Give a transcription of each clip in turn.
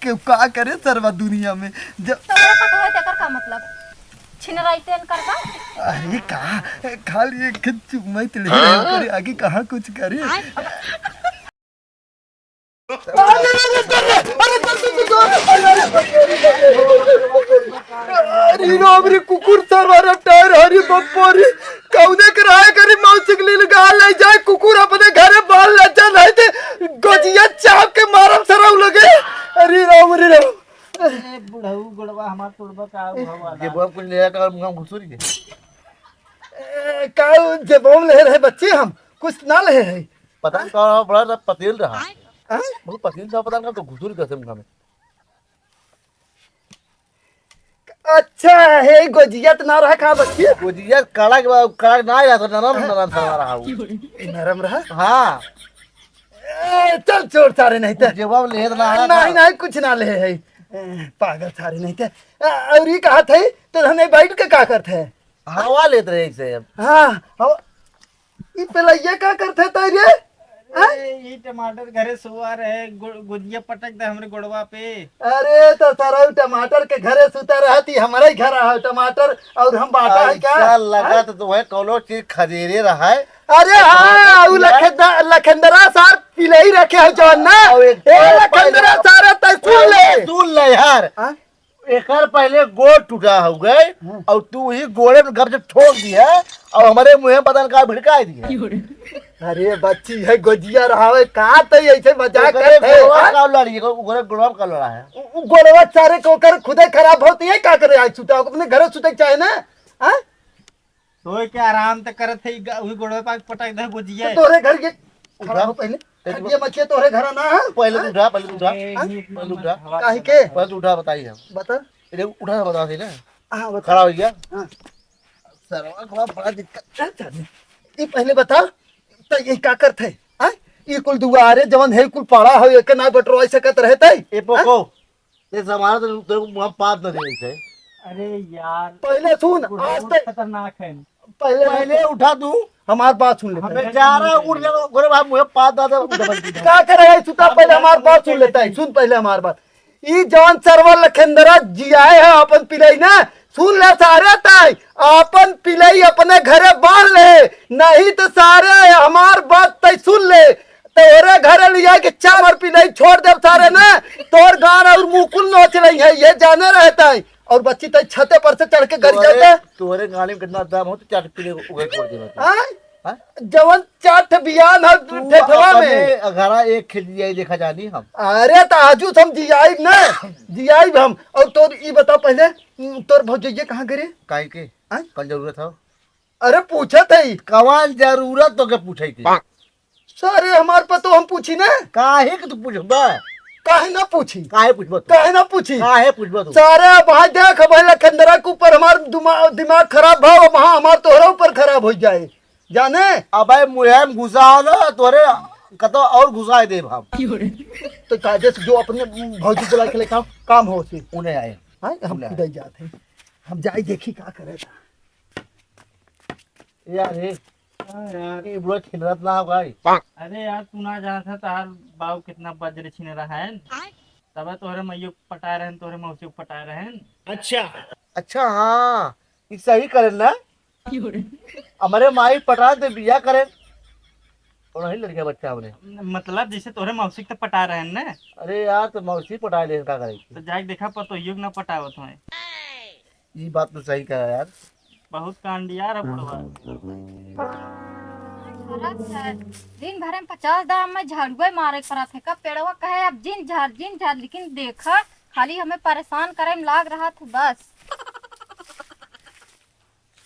के का करे सरवा दुनिया में जब तोरा पता है तेकर का मतलब छिनराइतेन करता। अरे का खाली एक चुम्मत ले करे आगे कहाँ कुछ करे। अरे कुकुर सरवा टायर हरी बप्परी कौने कराए करे मौसिक लील गाल ले जाए कुकुर अपने घरे बाल ले जा नहीं थे गजिया चाप के मारम सरव लगे। अरे राम रे राम ए बुढ़ऊ गोड़वा हमार तोड़बा का भवाला ये बम कुछ ले का मुंह घुसुरी के का जे बम ले रहे बच्चे हम कुछ ना ले है पता नहीं कौन बड़ा पतेल रहा हैं? मुझे पतेल था पता नहीं तो घुसुरी कैसे मुंह में। अच्छा है गजिया तो ना रहा का बच्चे गोजिया काला काला ना रहा था नरम नरम था रहा वो नरम रहा। हां चल चोर सारे नहीं थे जे बम ले ना नहीं नहीं कुछ ना ले है पागल सारे नहीं थे। और ये कहा थे तो हमें बैठ के का करते हवा लेते रहे से। हाँ ये पहले ये का करते थे अरे ये टमाटर घरे सुआ रहे गुजिया पटक दे हमरे गोड़वा पे। अरे तो सारा टमाटर के घरे सुता रहती हमारे घर है टमाटर और हम बांटा है क्या ऐसा लगा तो तुम्हें कौनो चीज खदेरे रहा है। अरे हाँ वो लखंदरा सार पिले ही रखे हो जौन ना लखंदरा सारा सुन ले यार एकर पहले गोड़ टूटा हो गए और तू ही गोड़े में घर से ठोक दिया और हमारे मुंह बदन का भिड़का दिया। अरे बच्ची है गोजिया रहावे का तो ऐसे मजाक करते गोड़वा का लड़ा है गोड़वा सारे को कर खुदे खराब होती है क्या करे आज सुता अपने घर सुते चाहे ना सोए के आराम तक करत है वही गोड़वा पे पटक दे गुजिया। तोरे घर के खड़ा हो पहले ये मच्छी तोरे घर ना है पहले उठा काहे के पहले उठा बताइए बता उठा बता थे ना हां बता खड़ा हो गया सरवा थोड़ा बड़ा दिक्कत ये पहले बता तो ये का करते हैं ये कुल दुआरे जवन है कुल पड़ा हो एक ना बटरवाई सकत रहते ए पोको ये जमाना तो तेरे को मुंह पाद न देने से। अरे यार पहले सुन आज तक खतरनाक है। पहले उठा तू हमार बात सुन ले हमें जा रहा उड़ जा गोरे भाई मुंह पाद दादा क्या करे सुता पहले हमार बात सुन लेता है सुन पहले हमार बात ई जवन सरवा लखंदरा जियाए है अपन पिलाई ना सुन ले सारे ताई अपन पिलाई अपने घरे बांध ले नहीं तो सारे हमार बात तय सुन ले तेरे घरे लिया के चार पिलाई छोड़ दे सारे ना तोर गान और मुकुल नोच रही है ये जाने रहता है और बच्ची तय छते पर से चढ़ के घर जाता है तुम्हारे गाने में कितना दम हो तो चाट पीले उगल छोड़ देना जवन चाट बियान है ठेठवा में घरा एक खेल दिया देखा जानी हम। अरे तो आजू हम जियाई ना जियाई हम और तोर ई बता पहले तोर भौजैया कहाँ गरे काहे के कौन जरूरत है अरे पूछा थे कौन जरूरत तो के पूछे थी सारे हमार पर तो हम पूछी ना काहे के तू पूछबा काहे ना पूछी काहे पूछबा काहे ना पूछी काहे पूछबा तू सारे भाई देख भाई लखंदरा के ऊपर हमार दिमाग खराब भाव वहां हमार तोहरा ऊपर खराब हो जाए जाने अबे मुहे में घुसा हो ना तोरे कतो और घुसा दे हम तो काजे जो अपने भौजी बुला के ले काम हो से उन्हें आए हम खुद ही जाते हम जाए देखी क्या करे यार ये बुरा खिलरत ना होगा। अरे यार तू ना जाना था तार बाबू कितना बजरे छीने रहा है तब तोहरे मैयो पटा रहे तोहरे मौसी पटा रहे। अच्छा हाँ ये सही करे ना हमारे माई पटा दे बिया करे और नहीं लड़के बच्चा हमने मतलब जैसे तोहरे मौसी तो पटा रहे हैं ना। अरे यार तो मौसी पटा ले का करे तो जाके देखा पर तो युग ना पटावत है। ये बात तो सही कहा यार बहुत कांडियार है बुढ़वा। दिन भर में 50 दाम में झाड़ुआ मारे पड़ा थे कब पेड़वा कहे अब जिन झाड़ लेकिन देखा खाली हमें परेशान करे में लाग रहा था बस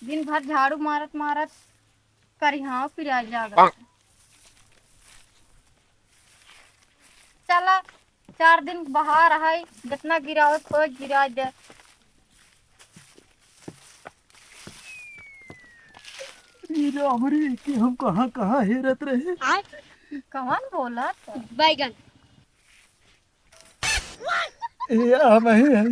दिन भर झाड़ू मारत करिहाव पिराई लाग रहा चला 4 दिन बाहर है जितना गिराओ तो गिरा दे हमरे कि हम कहाँ हेरत रहे कौन बोला बैगन हम ही है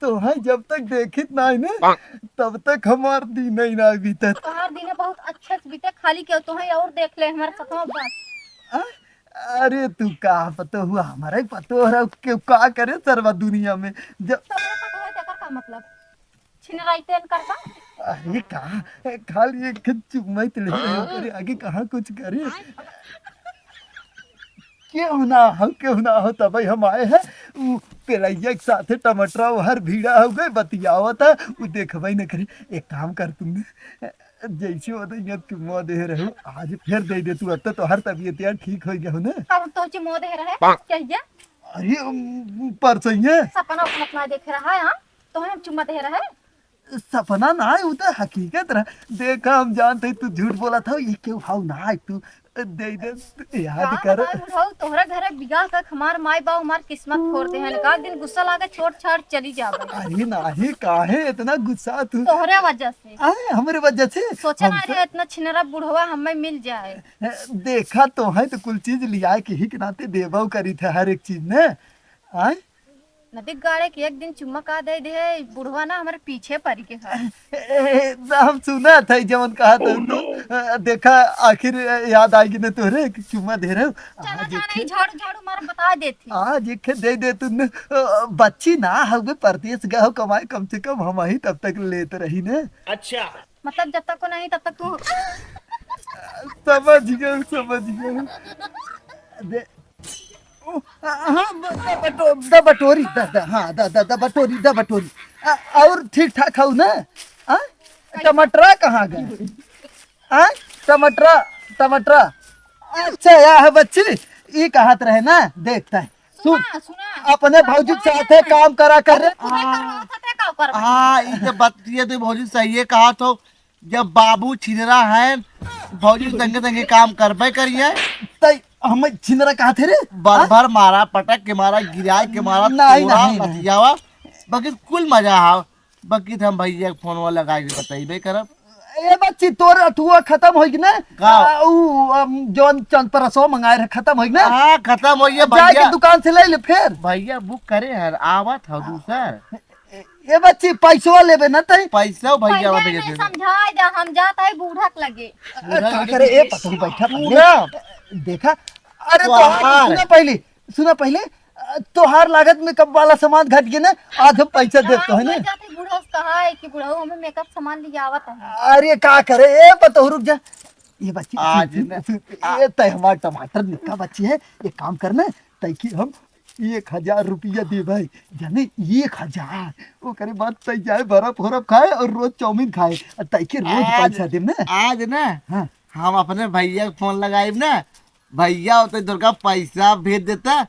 तो है जब तक देखित नहीं ना तब तक हमार दिन ही ना बीतत तोहार दिन बहुत अच्छे से बीते खाली क्यों तो है और देख ले हमारे खत्म बात अरे तू का पतो हुआ हमारा ही पतो रहा के का करे सर्वा दुनिया में जब तोहरे पता है तेकर का मतलब छिन रही तेन करता अरे कहा खाली एक चुम्मा ले रहे हो तेरे आगे कहाँ कुछ करे क्यों ना हो तब हम आए हैं उ पेलैया के साथे टमाटर हर भीड़ा हो गए बतियावा था वो देखबई न करे एक काम कर तुमने जैसे होता है चुम्मा दे रहे हो आज फिर दे तू अब तो हर तबीयत यार ठीक हो गया हो ना अब तो चिमो दे रहे कहिए अरे परसों ये सपना अपना अपना देख रहा है हां तो हम चुम्मा दे रहे सपना ना है वो तो हकीकत रहा देखा हम जानते तू झूठ बोला था ये क्यों हाउ ना है तू दे याद कर तोहरा घरे बिगाह का हमार माई बाप हमार किस्मत फोड़ते हैं का दिन गुस्सा लागे छोड़ छाड़ चली जावे अरे नहीं काहे इतना गुस्सा तू तोहरे वजह से आए हमारे वजह से सोचे ना रे इतना छिनरा बुढ़वा हमें मिल जाए देखा तो है तो कुल चीज लिया के ही के नाते देबो करी थे हर एक चीज ने आए नदी गाड़े के एक दिन चुम्मा का दे दे बुढ़वा ना हमारे पीछे पड़ी के है हम सुना था जवन कहा था देखा आखिर याद आएगी ना तोरे कि चुम्मा दे रहे हो चला जाना झाड़ू झाड़ू मार बता देती आज एक दे तुमने बच्ची ना होगे परदेश गए हो कमाए कम से कम हम ही तब तक लेते रही ने अच्छा मतलब जब तक को नहीं तब तक तू समझ गए दे हाँ बटोरी बटोरी और ठीक ठाक हो ना टमाटर कहाँ गए टमाटर अच्छा या है बच्ची ये कहत रहे ना देखता है सुना अपने भौजी के साथ काम करा कर हाँ ये बात ये तो भौजी सही है कहा तो जब बाबू छिनरा है भौजी संगे संगे काम करबे करिए हम छिनरा कहा थे रे बार बार मारा पटक के मारा गिरा के मारा बतियावा बाकी कुल मजा हा बाकी हम भैया के फोन वाला लगा के बताइबे करब ए बच्ची तोर अठुआ खत्म होई ना का जोन चंद परसो मंगाए रहे खत्म होई ना हां खत्म होई जाके भैया दुकान से ले ले फिर भैया बुक करे यार आवत हो दूसर ए बच्ची पैसवा लेबे ना तई पैसा भैया पहले भेज नहीं दे समझाए जा हम जाता है बूढ़ा के लगे का करे ए पतंग बैठा पूरा देखा अरे वाह। सुना पहले तोहार लागत में कब वाला सामान घट गया ना आज हम पैसा देते हैं ना जाते बूढ़ा से कहा है कि बूढ़ा हमें मेकअप सामान लिए आवत है अरे का करे ए बतो रुक जा ये बच्ची आज ये तय हमार टमाटर निक्का बच्ची है ये काम करना तय की हम 1000 रुपया दे भाई जाने 1000 वो करे बात तय जाए बर्फ बर्फ खाए और रोज चाउमीन खाए तय के रोज पैसा दे ना आज ना हाँ। हम अपने भैया के फोन लगाइब ना भैया होते दुर्गा पैसा भेज देता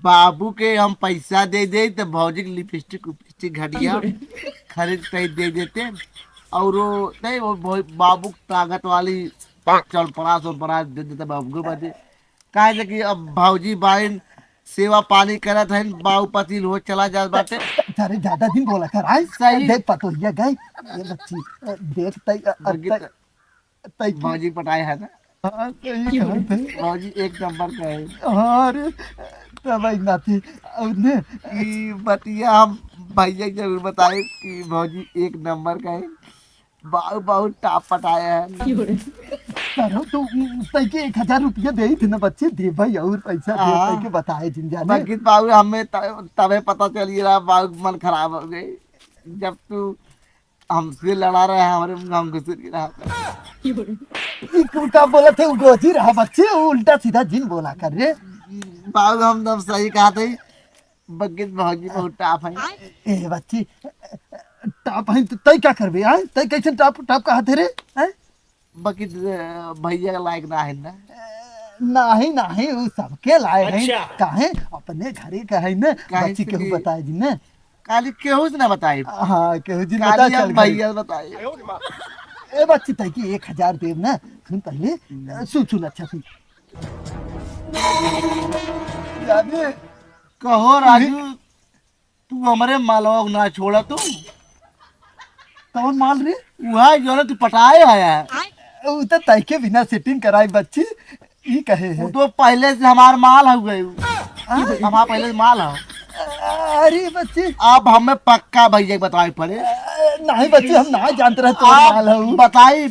बाबू के हम पैसा दे दे तो भौजी के लिपस्टिक उपिस्टिक घटिया खरीद कर दे देते और वो नहीं वो बाबू ताकत वाली चल पड़ा दे देता बाबू को बात कहे कि अब भौजी बाइन सेवा पानी करत है बाबू पति हो चला जा बाटे अरे ज्यादा दिन बोला कर आई सही। देख पतोहिया गए ये बच्ची देख तय भौजी पटाए है ना हाँ, सही बात है। भौजी एक नंबर का है अरे तब नाती ने कि बतिया हम भैया जरूर बताए कि भौजी एक नंबर का है बहुत टाप पटाया है करो तो तय के 1000 रुपया दे थे ना बच्चे दे भाई और पैसा दे हाँ। तय के बताए जिन जाने बाकी बाबू हमें तबे पता चली रहा बाबू मन खराब हो गई जब तू हमसे लड़ा रहा है हमारे हम घुसरी रहा का बोला थे गोजी रहा बच्चे उल्टा सीधा जिन बोला कर रे बाबू हम तब सही कहा थे बगीच भौजी बहुत टाप है ए बच्ची टाप है तो तय क्या करबे आए तय कैसे टाप टाप कहा थे रे हैं बाकी भैया का लायक ना है ना नहीं वो सबके लाए हैं काहे अपने घरे का है ना काहे बच्ची से केहू कि- बताए जी ना काली केहू से ना बताई हाँ केहू जी बता काली चल हम गई। भैया बताई ए बच्ची तय की 1000 देव ना सुन पहले सुन अच्छा सुन जाने कहो राजू तू हमारे मालवा को ना छोड़ा तू कौन माल रे वह जो ना तू पटाए आया है वो तो तय के बिना सेटिंग कराई बच्ची ये कहे वो है तो पहले से हमार माल हो गए हमारा पहले से माल हो अरे बच्ची अब हमें पक्का भैया को बताए पड़े नहीं बच्ची हम ना जानते रहे तो माल आप है बताई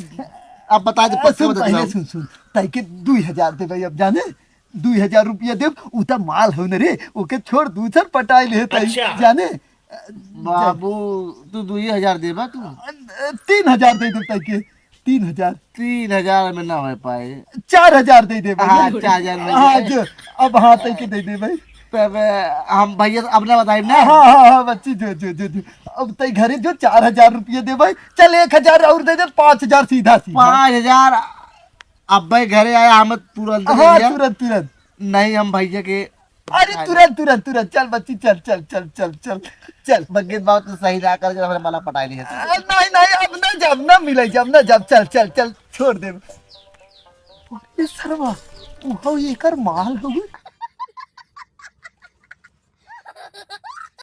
अब बता दे पक्का सुन बता पहले दे सुन तय के 2000 दे भाई अब जाने 2000 रुपया देव उ त माल हो न रे ओके छोड़ दूसर पटाई ले तई जाने बाबू तू 2000 देबा तू 3000 दे दे तई के 3000 3000 में ना हो पाए 4000 दे दे भाई हाँ 4000 में हाँ जो अब हाँ तई के दे दे भाई तब हम भैया अपने बताइब ना हाँ हाँ हाँ बच्ची जो अब तई घरे जो 4000 रुपया दे भाई चल 1000 और दे दे 5000 सीधा सीधा 5000 अब भाई घरे आया हम तुरंत दे हाँ दिया। तुरंत तुरंत नहीं हम भैया के अरे तुरंत तुरंत तुरंत चल बच्ची चल चल चल चल चल चल बगीत बात तो सही ना कर जब हमने माला पटाई ली है नहीं नहीं अब ना जब ना मिले जब ना जब चल चल चल छोड़ दे ये सरवा वो ये कर माल हो